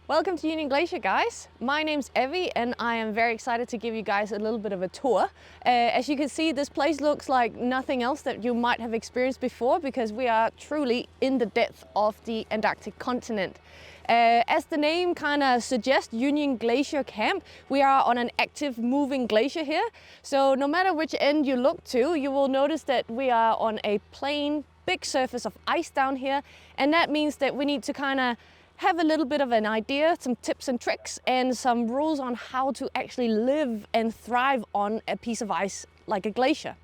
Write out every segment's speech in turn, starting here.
Welcome to Union Glacier, guys. My name's Evie and I am very excited to give you guys a little bit of a tour. As you can see, this place looks like nothing else that you might have experienced before because we are truly in the depth of the Antarctic continent. As the name kind of suggests, Union Glacier Camp, we are on an active moving glacier here. So no matter which end you look to, you will notice that we are on a plain, big surface of ice down here. And that means that we need to kind of have a little bit of an idea, some tips and tricks and some rules on how to actually live and thrive on a piece of ice like a glacier.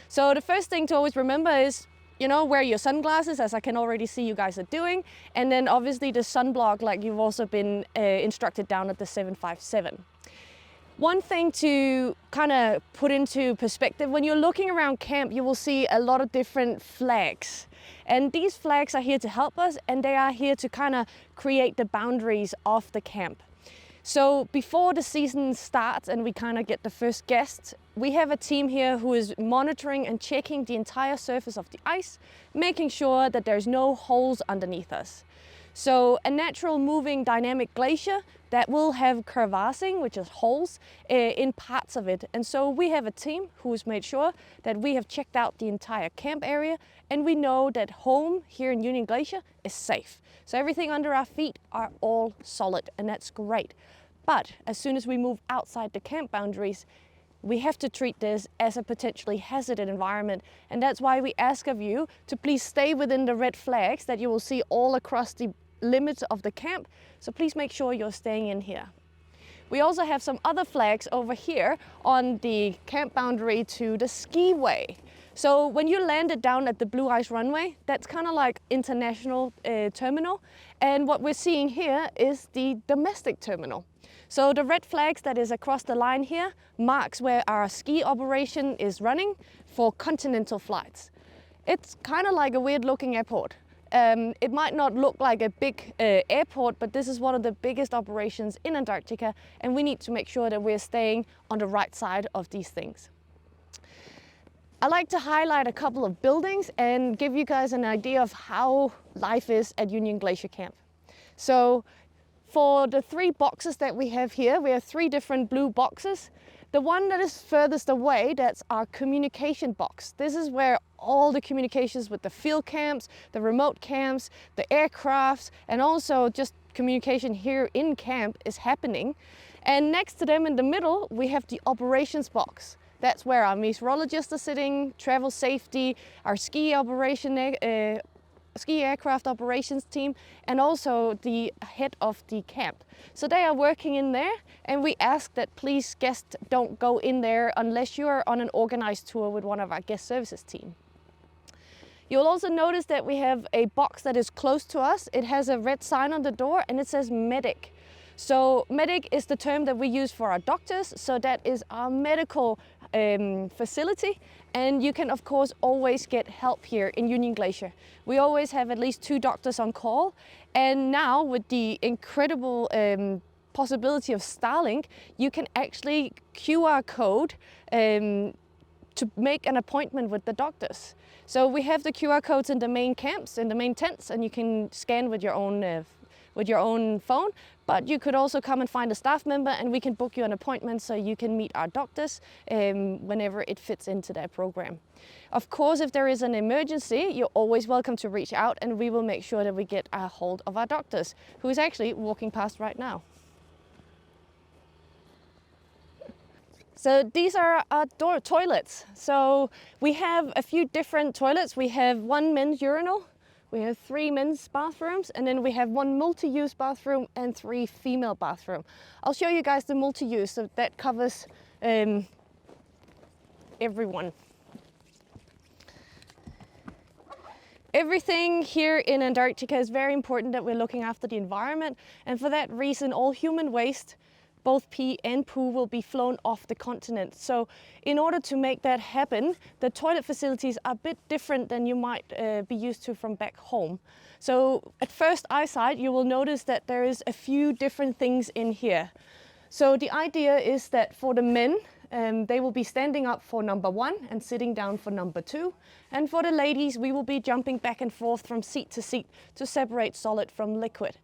So the first thing to always remember is, wear your sunglasses, as I can already see you guys are doing. And then obviously the sunblock, like you've also been instructed down at the 757. One thing to kind of put into perspective, when you're looking around camp, you will see a lot of different flags. And these flags are here to help us, and they are here to kind of create the boundaries of the camp. So before the season starts and we kind of get the first guests, we have a team here who is monitoring and checking the entire surface of the ice, making sure that there's no holes underneath us. So a natural moving dynamic glacier that will have crevassing, which is holes, in parts of it. And so we have a team who has made sure that we have checked out the entire camp area and we know that home here in Union Glacier is safe. So everything under our feet are all solid and that's great. But as soon as we move outside the camp boundaries, we have to treat this as a potentially hazardous environment, and that's why we ask of you to please stay within the red flags that you will see all across the limits of the camp. So please make sure you're staying in here. We also have some other flags over here on the camp boundary to the skiway. So when you landed down at the Blue Ice runway, that's kind of like international terminal. And what we're seeing here is the domestic terminal. So the red flags that is across the line here marks where our ski operation is running for continental flights. It's kind of like a weird looking airport. It might not look like a big airport, but this is one of the biggest operations in Antarctica, and we need to make sure that we're staying on the right side of these things. I like to highlight a couple of buildings and give you guys an idea of how life is at Union Glacier Camp. So for the three boxes that we have here, we have three different blue boxes. The one that is furthest away, that's our communication box. This is where all the communications with the field camps, the remote camps, the aircrafts, and also just communication here in camp is happening. And next to them in the middle, we have the operations box. That's where our meteorologists are sitting, travel safety, our ski aircraft operations team, and also the head of the camp. So they are working in there, and we ask that please guests don't go in there unless you are on an organized tour with one of our guest services team. You'll also notice that we have a box that is close to us. It has a red sign on the door and it says medic. So medic is the term that we use for our doctors. So that is our medical facility, and you can of course always get help here in Union Glacier. We always have at least 2 doctors on call, and now with the incredible possibility of Starlink, you can actually QR code to make an appointment with the doctors. So we have the QR codes in the main camps, in the main tents, and you can scan with your own phone, but you could also come and find a staff member and we can book you an appointment so you can meet our doctors whenever it fits into their program. Of course, if there is an emergency, you're always welcome to reach out and we will make sure that we get a hold of our doctors, who is actually walking past right now. So these are our toilets. So we have a few different toilets. We have 1 men's urinal, we have 3 men's bathrooms, and then we have 1 multi-use bathroom and 3 female bathrooms. I'll show you guys the multi-use, so that covers everyone. Everything here in Antarctica is very important that we're looking after the environment, and for that reason all human waste, both pee and poo, will be flown off the continent. So in order to make that happen, the toilet facilities are a bit different than you might be used to from back home. So at first eyesight, you will notice that there is a few different things in here. So the idea is that for the men, they will be standing up for number 1 and sitting down for number 2. And for the ladies, we will be jumping back and forth from seat to seat to separate solid from liquid.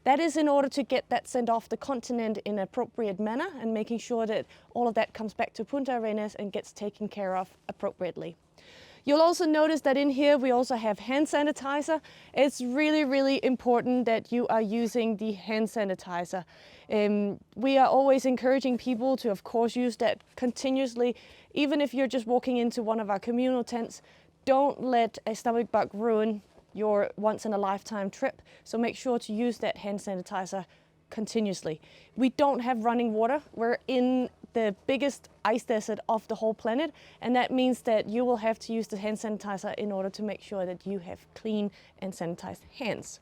That is in order to get that sent off the continent in an appropriate manner and making sure that all of that comes back to Punta Arenas and gets taken care of appropriately. You'll also notice that in here we also have hand sanitizer. It's really, really important that you are using the hand sanitizer. We are always encouraging people to, of course, use that continuously. Even if you're just walking into one of our communal tents, don't let a stomach bug ruin your once-in-a-lifetime trip. So make sure to use that hand sanitizer continuously. We don't have running water. We're in the biggest ice desert of the whole planet, and that means that you will have to use the hand sanitizer in order to make sure that you have clean and sanitized hands.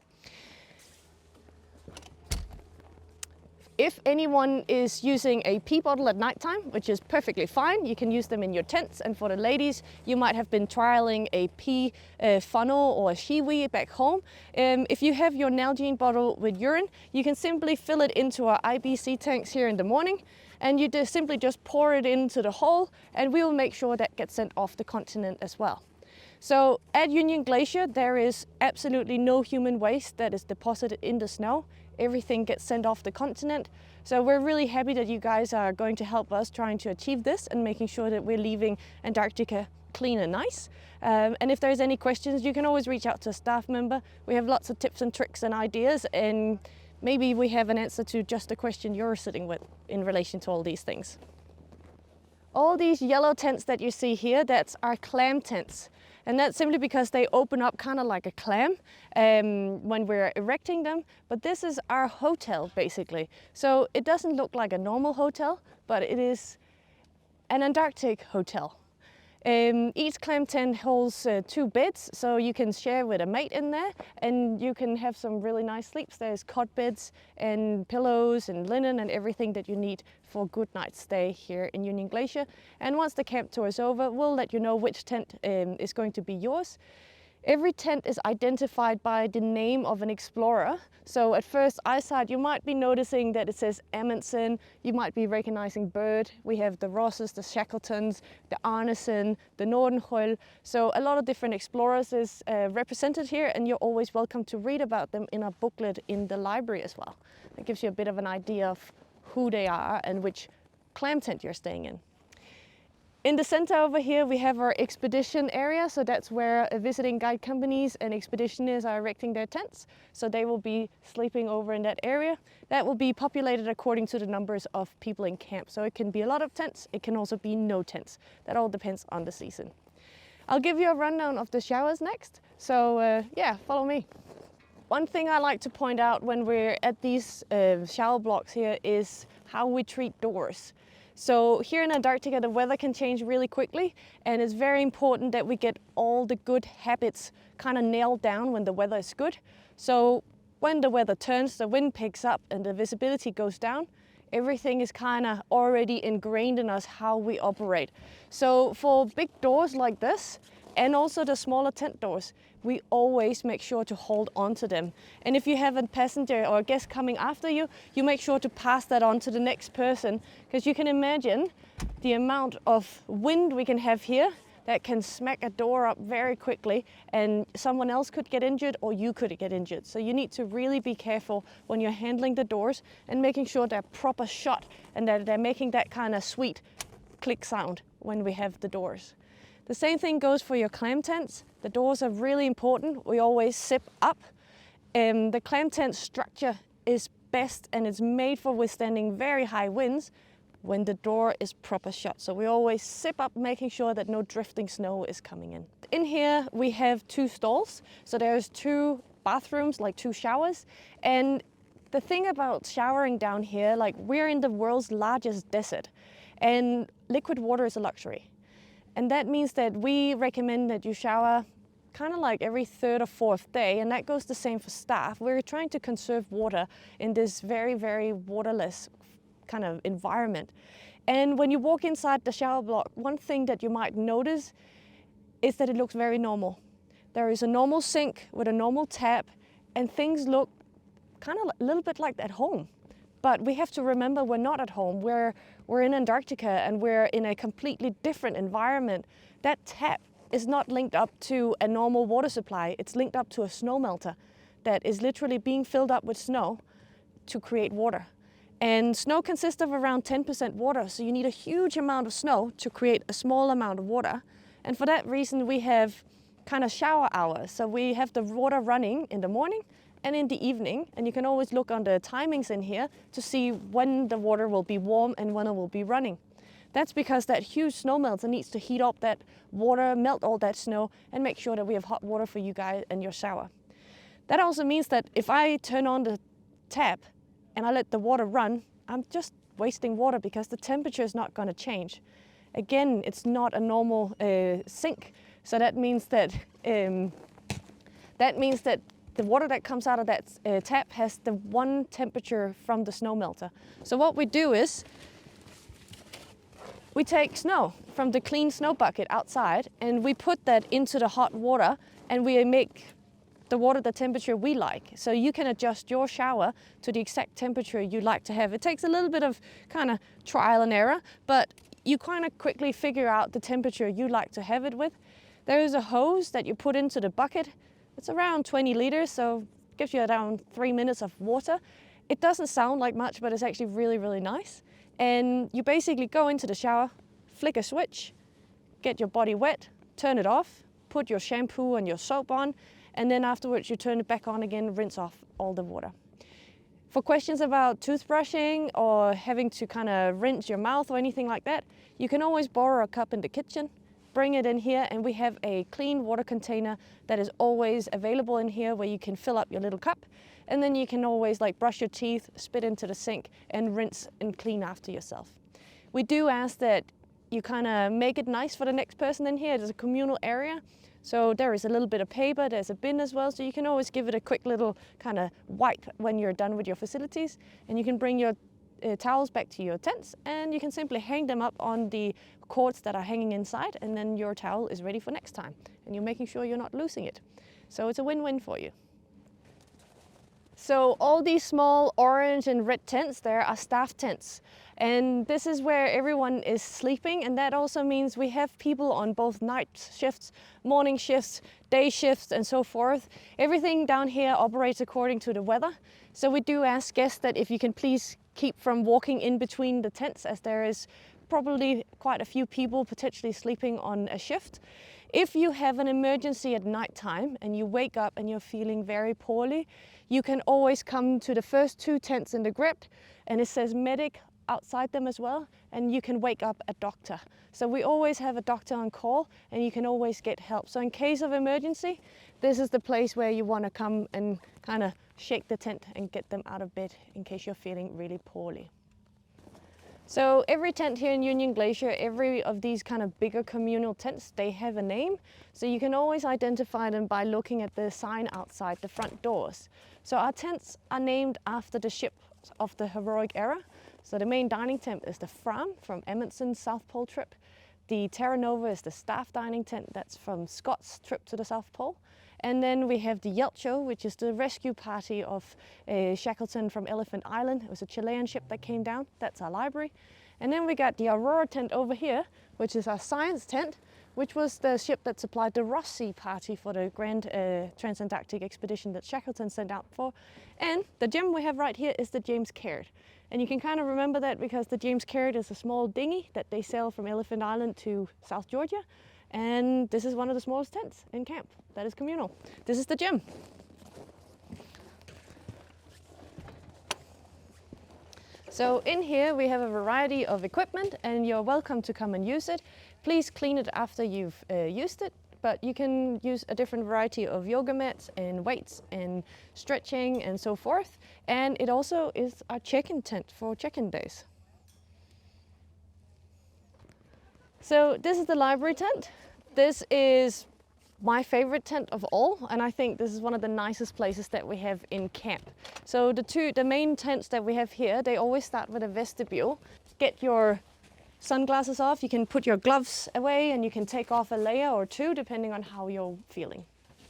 If anyone is using a pee bottle at nighttime, which is perfectly fine, you can use them in your tents. And for the ladies, you might have been trialing a pee funnel or a shiwi back home. If you have your Nalgene bottle with urine, you can simply fill it into our IBC tanks here in the morning, and you simply just pour it into the hole, and we will make sure that gets sent off the continent as well. So at Union Glacier, there is absolutely no human waste that is deposited in the snow. Everything gets sent off the continent. So we're really happy that you guys are going to help us trying to achieve this and making sure that we're leaving Antarctica clean and nice. And if there's any questions, you can always reach out to a staff member. We have lots of tips and tricks and ideas, and maybe we have an answer to just the question you're sitting with in relation to all these things. All these yellow tents that you see here, that's our clam tents. And that's simply because they open up kind of like a clam when we're erecting them. But this is our hotel, basically. So it doesn't look like a normal hotel, but it is an Antarctic hotel. Each clam tent holds 2 beds, so you can share with a mate in there, and you can have some really nice sleeps. There's cot beds and pillows and linen and everything that you need for a good night's stay here in Union Glacier. And once the camp tour is over, we'll let you know which tent is going to be yours. Every tent is identified by the name of an explorer. So at first eyesight, you might be noticing that it says Amundsen. You might be recognizing Byrd. We have the Rosses, the Shackletons, the Arnesen, the Nordenhöl. So a lot of different explorers is represented here, and you're always welcome to read about them in a booklet in the library as well. That gives you a bit of an idea of who they are and which clam tent you're staying in. In the center over here, we have our expedition area. So that's where visiting guide companies and expeditioners are erecting their tents. So they will be sleeping over in that area. That will be populated according to the numbers of people in camp. So it can be a lot of tents. It can also be no tents. That all depends on the season. I'll give you a rundown of the showers next. So yeah, follow me. One thing I like to point out when we're at these shower blocks here is how we treat doors. So here in Antarctica, the weather can change really quickly, and it's very important that we get all the good habits kind of nailed down when the weather is good. So when the weather turns, the wind picks up and the visibility goes down, everything is kind of already ingrained in us how we operate. So for big doors like this, and also the smaller tent doors, we always make sure to hold on to them. And if you have a passenger or a guest coming after you, you make sure to pass that on to the next person, because you can imagine the amount of wind we can have here that can smack a door up very quickly, and someone else could get injured or you could get injured. So you need to really be careful when you're handling the doors and making sure they're proper shut and that they're making that kind of sweet click sound when we have the doors. The same thing goes for your clam tents. The doors are really important. We always zip up. The clam tent structure is best and it's made for withstanding very high winds when the door is proper shut. So we always zip up, making sure that no drifting snow is coming in. In here we have 2 stalls. So there's 2 bathrooms, like 2 showers. And the thing about showering down here, like we're in the world's largest desert, and liquid water is a luxury. And that means that we recommend that you shower kind of like every 3rd or 4th day, and that goes the same for staff. We're trying to conserve water in this very, very waterless kind of environment. And when you walk inside the shower block, one thing that you might notice is that it looks very normal. There is a normal sink with a normal tap, and things look kind of a little bit like at home. But we have to remember we're not at home. We're in Antarctica and we're in a completely different environment. That tap is not linked up to a normal water supply. It's linked up to a snow melter that is literally being filled up with snow. to create water. And snow consists of around 10% water, so you need a huge amount of snow to create a small amount of water. And for that reason, we have kind of shower hours. So we have the water running in the morning and in the evening, and you can always look on the timings in here to see when the water will be warm and when it will be running. That's because that huge snow melter needs to heat up that water, melt all that snow, and make sure that we have hot water for you guys in your shower. That also means that if I turn on the tap and I let the water run, I'm just wasting water because the temperature is not going to change. Again, it's not a normal sink, so that means that the water that comes out of that tap has the one temperature from the snow melter. So what we do is we take snow from the clean snow bucket outside and we put that into the hot water, and we make the water the temperature we like. So you can adjust your shower to the exact temperature you like to have. It takes a little bit of kind of trial and error, but you kind of quickly figure out the temperature you like to have it with. There is a hose that you put into the bucket. It's around 20 liters, so it gives you around 3 minutes of water. It doesn't sound like much, but it's actually really, really nice. And you basically go into the shower, flick a switch, get your body wet, turn it off, put your shampoo and your soap on, and then afterwards you turn it back on again, rinse off all the water. For questions about toothbrushing or having to kind of rinse your mouth or anything like that, you can always borrow a cup in the kitchen, bring it in here, and we have a clean water container that is always available in here where you can fill up your little cup, and then you can always like brush your teeth, spit into the sink, and rinse and clean after yourself. We do ask that you kind of make it nice for the next person in here. There's a communal area, so there is a little bit of paper, there's a bin as well, so you can always give it a quick little kind of wipe when you're done with your facilities, and you can bring your towels back to your tents, and you can simply hang them up on the cords that are hanging inside, and then your towel is ready for next time, and you're making sure you're not losing it. So it's a win-win for you. So all these small orange and red tents there are staff tents, and this is where everyone is sleeping, and that also means we have people on both night shifts, morning shifts, day shifts, and so forth. Everything down here operates according to the weather, so we do ask guests that if you can please keep from walking in between the tents, as there is probably quite a few people potentially sleeping on a shift. If you have an emergency at night time and you wake up and you're feeling very poorly, you can always come to the first 2 tents in the grid, and it says medic outside them as well, and you can wake up a doctor. So we always have a doctor on call, and you can always get help. So in case of emergency, this is the place where you want to come and kind of shake the tent and get them out of bed in case you're feeling really poorly. So every tent here in Union Glacier, every of these kind of bigger communal tents, they have a name. So you can always identify them by looking at the sign outside the front doors. So our tents are named after the ships of the heroic era. So the main dining tent is the Fram from Amundsen's South Pole trip. The Terra Nova is the staff dining tent that's from Scott's trip to the South Pole. And then we have the Yelcho, which is the rescue party of Shackleton from Elephant Island. It was a Chilean ship that came down. That's our library. And then we got the Aurora tent over here, which is our science tent, which was the ship that supplied the Ross Sea party for the grand Trans-Antarctic expedition that Shackleton sent out for. And the gem we have right here is the James Caird. And you can kind of remember that because the James Caird is a small dinghy that they sail from Elephant Island to South Georgia. And this is one of the smallest tents in camp. That is communal. This is the gym. So in here we have a variety of equipment, and you're welcome to come and use it. Please clean it after you've used it, but you can use a different variety of yoga mats and weights and stretching and so forth. And it also is our check-in tent for check-in days. So this is the library tent. This is my favorite tent of all, and I think this is one of the nicest places that we have in camp. So the main tents that we have here, they always start with a vestibule. Get your sunglasses off, you can put your gloves away, and you can take off a layer or two depending on how you're feeling.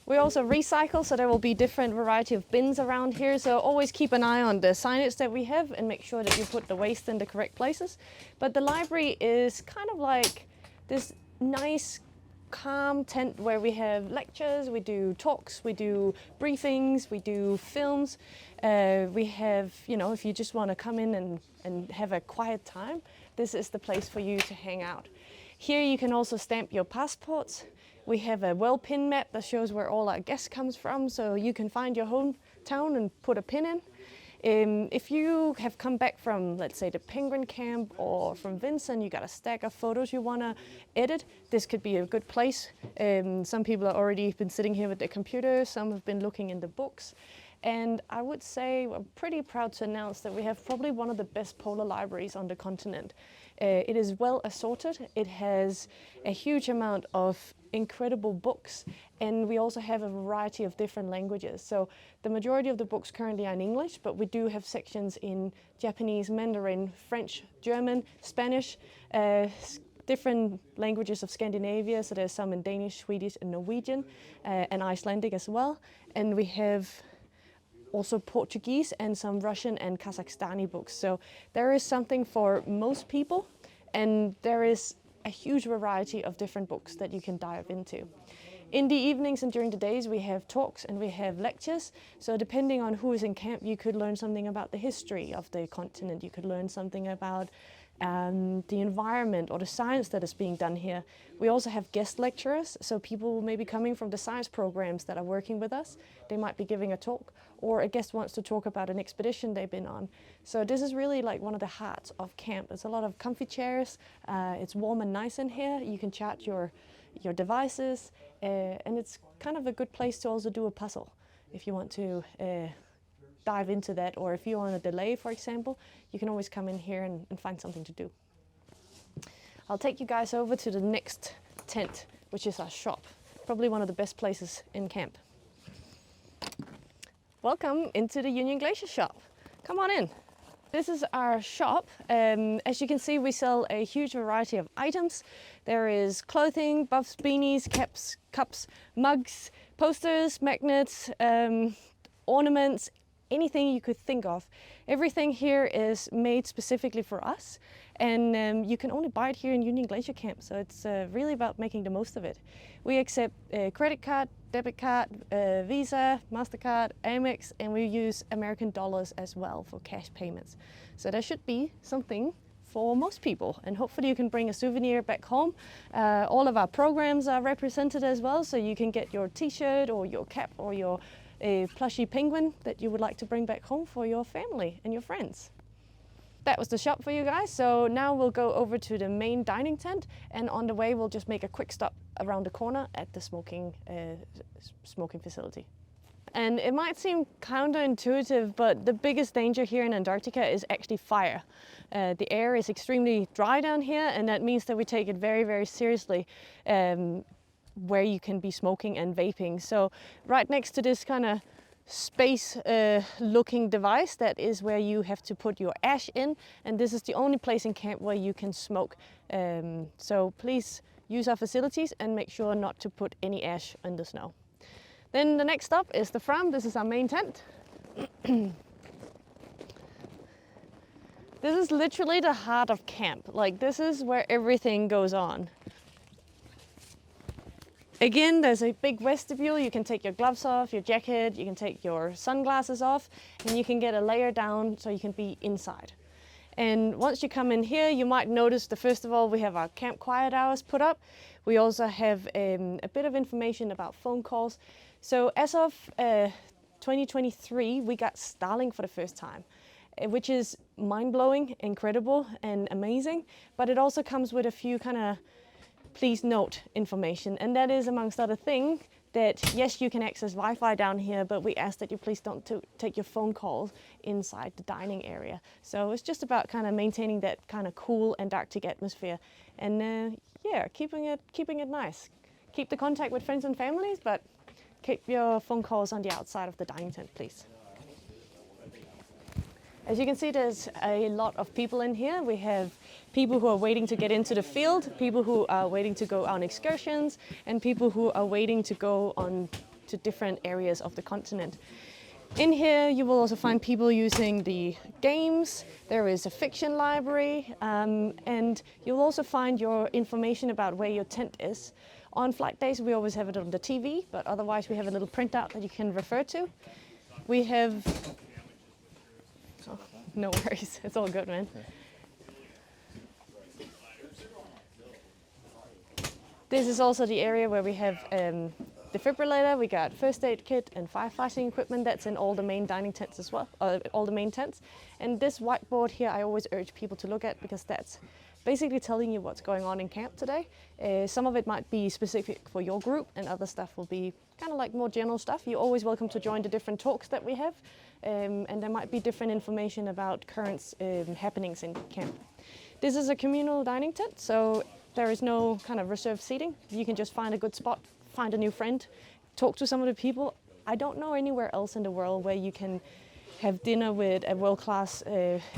We also recycle, so there will be different variety of bins around here, so always keep an eye on the signage that we have and make sure that you put the waste in the correct places. But the library is kind of like this nice calm tent where we have lectures, we do talks, we do briefings, we do films. We have, you know, if you just want to come in and have a quiet time, this is the place for you to hang out. Here you can also stamp your passports. We have a well pin map that shows where all our guests comes from, so you can find your hometown and put a pin in. If you have come back from, let's say, the Penguin Camp or from Vincent, you got a stack of photos you want to edit, this could be a good place. Some people have already been sitting here with their computers, some have been looking in the books. And I would say I'm pretty proud to announce that we have probably one of the best polar libraries on the continent. It is well assorted, it has a huge amount of incredible books, and we also have a variety of different languages. So the majority of the books currently are in English, but we do have sections in Japanese, Mandarin, French, German, Spanish, different languages of Scandinavia, so there's some in Danish, Swedish and Norwegian, and Icelandic as well. And we have also Portuguese and some Russian and Kazakhstani books. So there is something for most people, and there is a huge variety of different books that you can dive into. In the evenings and during the days we have talks and we have lectures. So depending on who is in camp, you could learn something about the history of the continent. You could learn something about the environment or the science that is being done here. We also have guest lecturers, so people may be coming from the science programs that are working with us. They might be giving a talk, or a guest wants to talk about an expedition they've been on. So this is really like one of the hearts of camp. There's a lot of comfy chairs, it's warm and nice in here. You can charge your devices, and it's kind of a good place to also do a puzzle if you want to dive into that, or if you're on a delay, for example, you can always come in here and find something to do. I'll take you guys over to the next tent, which is our shop, probably one of the best places in camp. Welcome into the Union Glacier shop. Come on in. This is our shop. As you can see, we sell a huge variety of items. There is clothing, buffs, beanies, caps, cups, mugs, posters, magnets, ornaments, anything you could think of. Everything here is made specifically for us, and you can only buy it here in Union Glacier Camp, so it's really about making the most of it. We accept credit card, debit card, Visa, MasterCard, Amex, and we use American dollars as well for cash payments. So there should be something for most people, and hopefully you can bring a souvenir back home. All of our programs are represented as well, so you can get your t-shirt or your cap or your plushy penguin that you would like to bring back home for your family and your friends. That was the shop for you guys, so now we'll go over to the main dining tent, and on the way we'll just make a quick stop around the corner at the smoking facility. And it might seem counterintuitive, but the biggest danger here in Antarctica is actually fire. The air is extremely dry down here, and that means that we take it very, very seriously where you can be smoking and vaping. So right next to this kind of space looking device, that is where you have to put your ash in, and this is the only place in camp where you can smoke. So please use our facilities and make sure not to put any ash in the snow. Then the next stop is the Fram. This is our main tent. This is literally the heart of camp. Like, this is where everything goes on. Again, there's a big vestibule. You can take your gloves off, your jacket, you can take your sunglasses off, and you can get a layer down so you can be inside. And once you come in here, you might notice that first of all, we have our camp quiet hours put up. We also have a bit of information about phone calls. So as of 2023, we got Starlink for the first time, which is mind-blowing, incredible, and amazing. But it also comes with a few kind of please note information, and that is, amongst other things, that yes, you can access Wi-Fi down here, but we ask that you please don't take your phone calls inside the dining area. So it's just about kind of maintaining that kind of cool Antarctic atmosphere, and yeah, keeping it nice. Keep the contact with friends and families, but keep your phone calls on the outside of the dining tent, please. As you can see, there's a lot of people in here. We have people who are waiting to get into the field, people who are waiting to go on excursions, and people who are waiting to go on to different areas of the continent. In here, you will also find people using the games. There is a fiction library, and you'll also find your information about where your tent is. On flight days, we always have it on the TV, but otherwise we have a little printout that you can refer to. We have, oh, no worries, it's all good, man. This is also the area where we have defibrillator, we got first aid kit and firefighting equipment. That's in all the main dining tents as well, all the main tents. And this whiteboard here, I always urge people to look at because that's basically telling you what's going on in camp today. Some of it might be specific for your group and other stuff will be kind of like more general stuff. You're always welcome to join the different talks that we have. And there might be different information about current happenings in camp. This is a communal dining tent, so there is no kind of reserved seating. You can just find a good spot, find a new friend, talk to some of the people. I don't know anywhere else in the world where you can have dinner with a world-class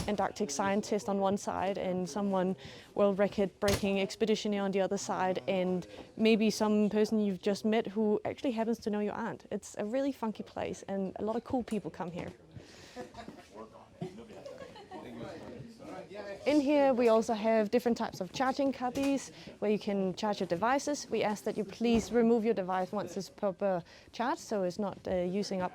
Antarctic scientist on one side and someone world record-breaking expeditioner on the other side, and maybe some person you've just met who actually happens to know your aunt. It's a really funky place and a lot of cool people come here. In here we also have different types of charging cubbies where you can charge your devices. We ask that you please remove your device once it's proper charged, so it's not using up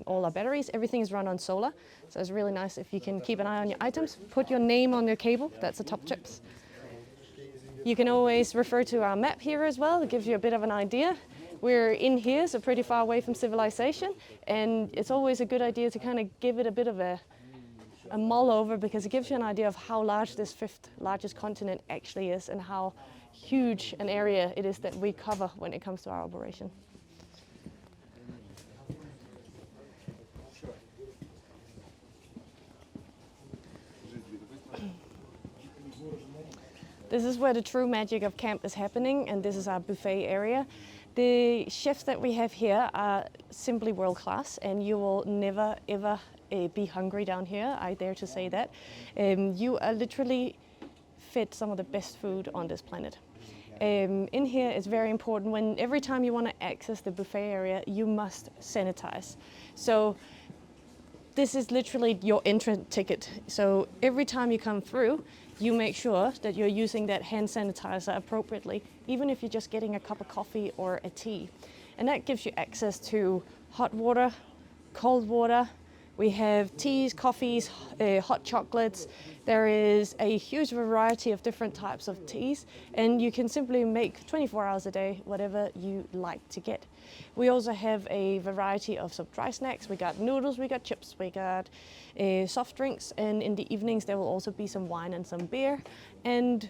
all our batteries. Everything is run on solar, so it's really nice if you can keep an eye on your items. Put your name on your cable, that's the top tips. You can always refer to our map here as well, it gives you a bit of an idea. We're in here, so pretty far away from civilization, and it's always a good idea to kind of give it a bit of a mull over because it gives you an idea of how large this 5th largest continent actually is and how huge an area it is that we cover when it comes to our operation. This is where the true magic of camp is happening, and this is our buffet area. The chefs that we have here are simply world class, and you will never ever be hungry down here, I dare to say that. You are literally fed some of the best food on this planet. In here it's very important, every time you want to access the buffet area, you must sanitize. So this is literally your entrance ticket. So every time you come through, you make sure that you're using that hand sanitizer appropriately, even if you're just getting a cup of coffee or a tea. And that gives you access to hot water, cold water. We have teas, coffees, hot chocolates. There is a huge variety of different types of teas, and you can simply make 24 hours a day whatever you like to get. We also have a variety of some dry snacks. We got noodles, we got chips, we got soft drinks, and in the evenings there will also be some wine and some beer. And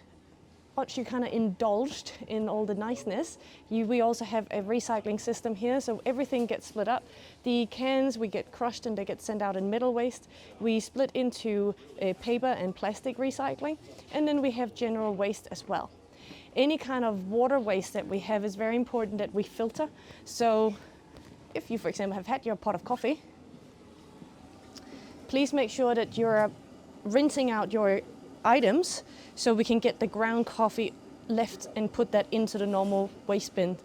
once you kind of indulged in all the niceness, we also have a recycling system here, so everything gets split up. The cans, we get crushed and they get sent out in metal waste. We split into paper and plastic recycling, and then we have general waste as well. Any kind of water waste that we have is very important that we filter. So if you, for example, have had your pot of coffee, please make sure that you're rinsing out your items so we can get the ground coffee left and put that into the normal waste bin.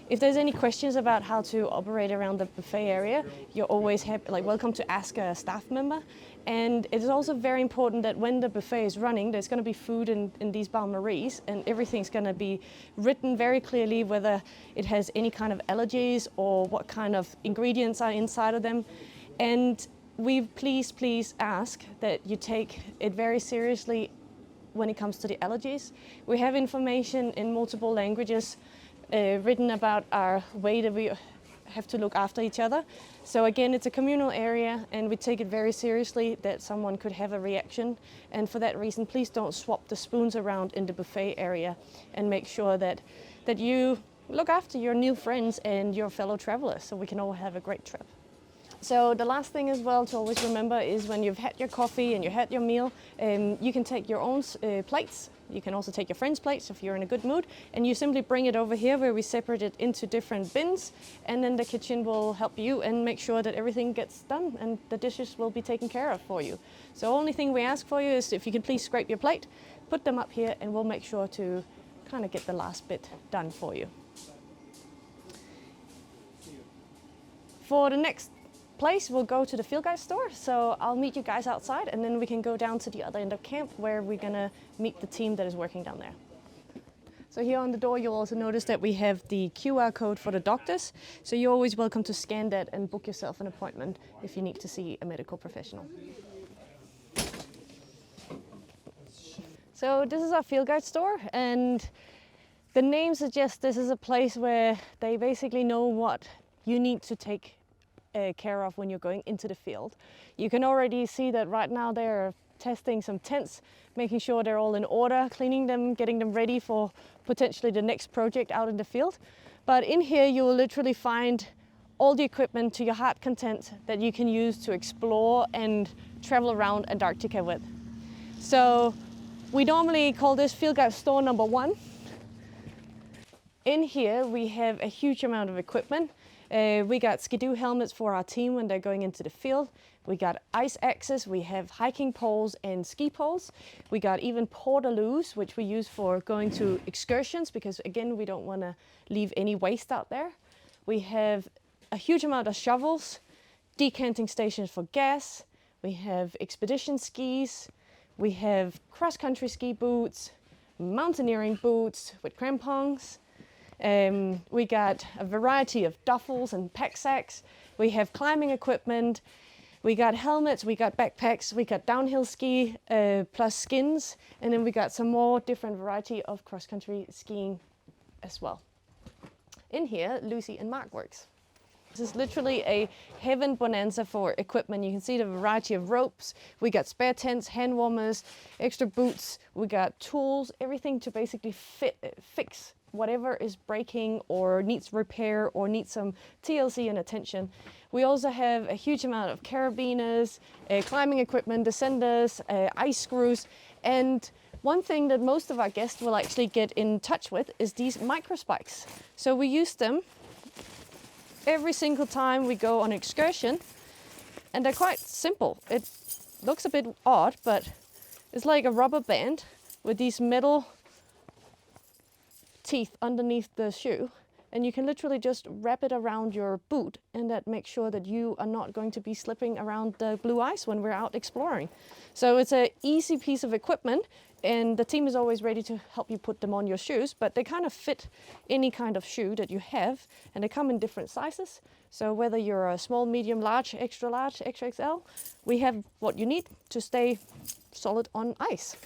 If there's any questions about how to operate around the buffet area, you're always welcome to ask a staff member. And it is also very important that when the buffet is running, there's going to be food in these bain-maries, and everything's going to be written very clearly whether it has any kind of allergies or what kind of ingredients are inside of them. And we please ask that you take it very seriously when it comes to the allergies. We have information in multiple languages written about our way that we have to look after each other. So again, it's a communal area and we take it very seriously that someone could have a reaction. And for that reason, please don't swap the spoons around in the buffet area, and make sure that you look after your new friends and your fellow travelers so we can all have a great trip. So the last thing as well to always remember is when you've had your coffee and you had your meal, you can take your own plates. You can also take your friends' plates if you're in a good mood, and you simply bring it over here where we separate it into different bins, and then the kitchen will help you and make sure that everything gets done and the dishes will be taken care of for you. So the only thing we ask for you is if you could please scrape your plate, put them up here, and we'll make sure to kind of get the last bit done for you. For the next place, we'll go to the field guide store, so I'll meet you guys outside and then we can go down to the other end of camp where we're gonna meet the team that is working down there. So here on the door, you'll also notice that we have the QR code for the doctors. So you're always welcome to scan that and book yourself an appointment if you need to see a medical professional. So this is our field guide store, and the name suggests this is a place where they basically know what you need to take care of when you're going into the field. You can already see that right now they're testing some tents, making sure they're all in order, cleaning them, getting them ready for potentially the next project out in the field. But in here you will literally find all the equipment to your heart content that you can use to explore and travel around Antarctica with. So we normally call this field guide store number 1. In here we have a huge amount of equipment. We got skidoo helmets for our team when they're going into the field. We got ice axes, we have hiking poles and ski poles. We got even portaloos, which we use for going to excursions, because again, we don't want to leave any waste out there. We have a huge amount of shovels, decanting stations for gas. We have expedition skis. We have cross-country ski boots, mountaineering boots with crampons. We got a variety of duffels and pack sacks. We have climbing equipment. We got helmets, we got backpacks, we got downhill ski plus skins, and then we got some more different variety of cross-country skiing as well. In here, Lucy and Mark works. This is literally a heaven bonanza for equipment. You can see the variety of ropes. We got spare tents, hand warmers, extra boots. We got tools, everything to basically fix whatever is breaking or needs repair or needs some TLC and attention. We also have a huge amount of carabiners, climbing equipment, descenders, ice screws, and one thing that most of our guests will actually get in touch with is these micro spikes. So we use them every single time we go on excursion, and they're quite simple. It looks a bit odd, but it's like a rubber band with these metal teeth underneath the shoe, and you can literally just wrap it around your boot, and that makes sure that you are not going to be slipping around the blue ice when we're out exploring. So it's an easy piece of equipment, and the team is always ready to help you put them on your shoes, but they kind of fit any kind of shoe that you have, and they come in different sizes. So whether you're a small, medium, large, extra XL, we have what you need to stay solid on ice.